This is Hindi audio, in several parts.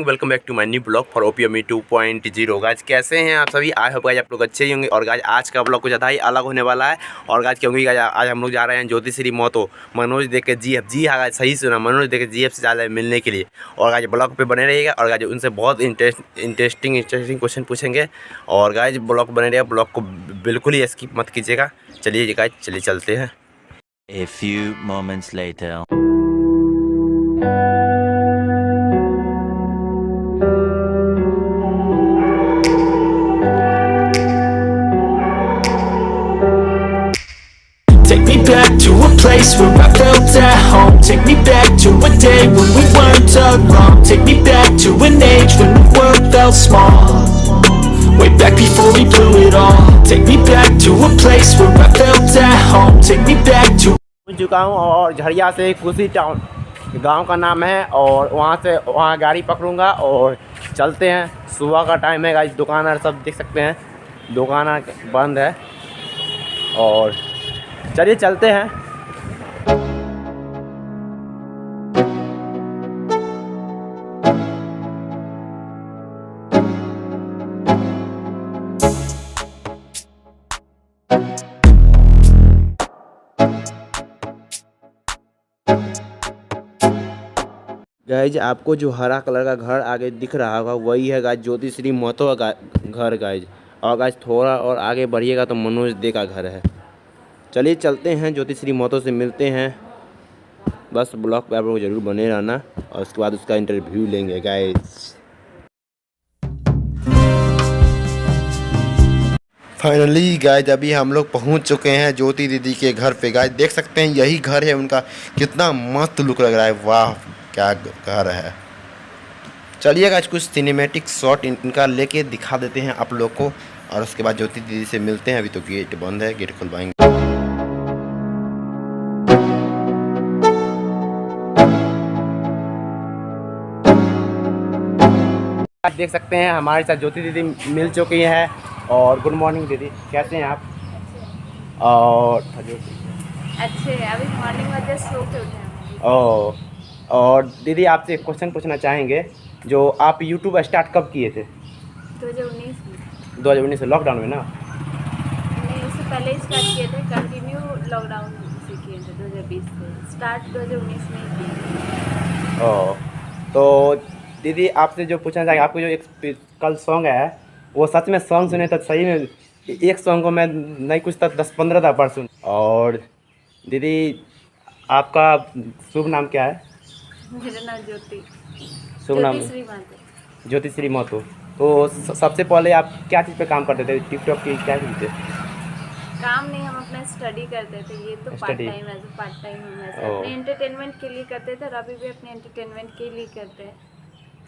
Welcome back to my new blog for OPME 2.0। Guys कैसे हैं आप सभी? आई होप गाइज आप लोग अच्छे ही होंगे। और गाइज आज का ब्लॉग कुछ ज़्यादा ही अलग होने वाला है। और गाइज क्योंकि गाइज आज हम लोग जा रहे हैं ज्योतिश्री महतो मनोज दे के जीएफ। जी हाँ गाइज, सही सुना, मनोज दे के जीएफ से जा रहे हैं मिलने के लिए। और गाइज ब्लॉग पे बने रहिएगा और गाइज उनसे बहुत इंटरेस्टिंग क्वेश्चन पूछेंगे। और गाइज ब्लॉग बने रहिएगा, ब्लॉग को बिल्कुल ही स्किप मत कीजिएगा। चलिए गाइज, चलिए चलते हैं। A few moments later. Take me back to a place where I felt at home. Take me back to a day when we weren't alone. Take me back to an age when the world felt small. Way back before we blew it all. Take me back to a place where I felt at home. Take me back to पहुंच चुका हूँ और झरिया से कुशी टाउन गांव का नाम है। और वहाँ गाड़ी पकड़ूंगा और चलते हैं। सुबह का टाइम है गाइस, दुकान सब देख सकते हैं, दुकान बंद है। और चलिए चलते हैं। गाइज आपको जो हरा कलर का घर आगे दिख रहा होगा वही है गाइज ज्योतिश्री महतो का घर गाइज। और गाइज थोड़ा और आगे बढ़िएगा तो मनोज दे का घर है। चलिए चलते हैं, ज्योतिश्री महतो से मिलते हैं। बस ब्लॉग पे आप लोग जरूर बने रहना और उसके बाद उसका इंटरव्यू लेंगे गाइज। फाइनली गाइज अभी हम लोग पहुंच चुके हैं ज्योति दीदी के घर पे। गाइज देख सकते हैं यही घर है उनका, कितना मस्त लुक लग रहा है, वाह क्या घर है। चलिए गाइज कुछ सिनेमैटिक शॉट इनका लेके दिखा देते हैं आप लोग को और उसके बाद ज्योति दीदी से मिलते हैं। अभी तो गेट बंद है, गेट खुलवाएंगे। देख सकते हैं हमारे साथ ज्योति दीदी मिल चुकी है। और गुड मॉर्निंग दीदी, कैसे हैं आप? और अच्छे, अभी मॉर्निंग में जस्ट सो के उठे हैं। और दीदी आपसे एक क्वेश्चन पूछना चाहेंगे, जो आप यूट्यूब स्टार्ट कब किए थे? 2019 में। 2019 में लॉकडाउन में ना? नहीं, उससे पहले ही स्टार्ट किए थे, कंटिन्यू लॉकडाउन से किए थे। 2020 से स्टार्ट 2019 में ही किए। तो दीदी आपसे जो पूछना चाहेंगे, आपको जो एक कल सॉन्ग है वो सच में सॉन्ग सुने तो सही में एक सॉन्ग को मैं नहीं कुछ तक 10-15 था पर सुन। और दीदी आपका शुभ नाम क्या है? मेरा नाम ज्योति। शुभ नाम ज्योतिश्री महतो। तो सबसे पहले आप क्या चीज़ पे काम करते थे? टिकटॉक की क्या चीज़ थे? काम नहीं, हम अपना स्टडी करते थे। ये तो पार्ट टाइम हम ऐसे अपने एंटरटेनमेंट के लिए करते थे और अभी भी अपने एंटरटेनमेंट के लिए करते हैं।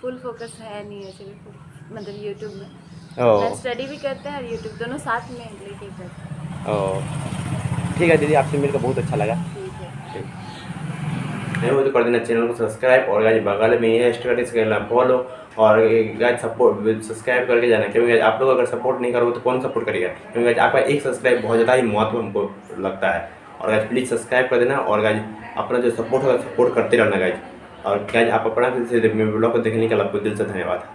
फुल फोकस है नहीं ऐसे भी, मतलब यूट्यूब में मैं स्टडी भी करते हैं और यूट्यूब दोनों साथ में लेके करते हैं। ठीक है दीदी, आपसे मिलकर बहुत अच्छा लगा। ठीक है, नहीं वो तो कर देना चैनल को सब्सक्राइब और गाइस बगल में ये स्टेटस करना फॉलो और गाइस सपोर्ट सब्सक्राइब करके जाना, क्योंकि आप लोग अगर सपोर्ट नहीं करोगे तो कौन सपोर्ट करेगा? क्योंकि गाइस आपका एक सब्सक्राइब बहुत ज़्यादा ही महत्व हमको लगता है। और गाइस प्लीज़ सब्सक्राइब कर देना और गाइस अपना जो सपोर्ट होगा सपोर्ट करते रहना गाइस। और गाइस आप अपना ब्लॉग को देखने के लिए आपको दिल से धन्यवाद।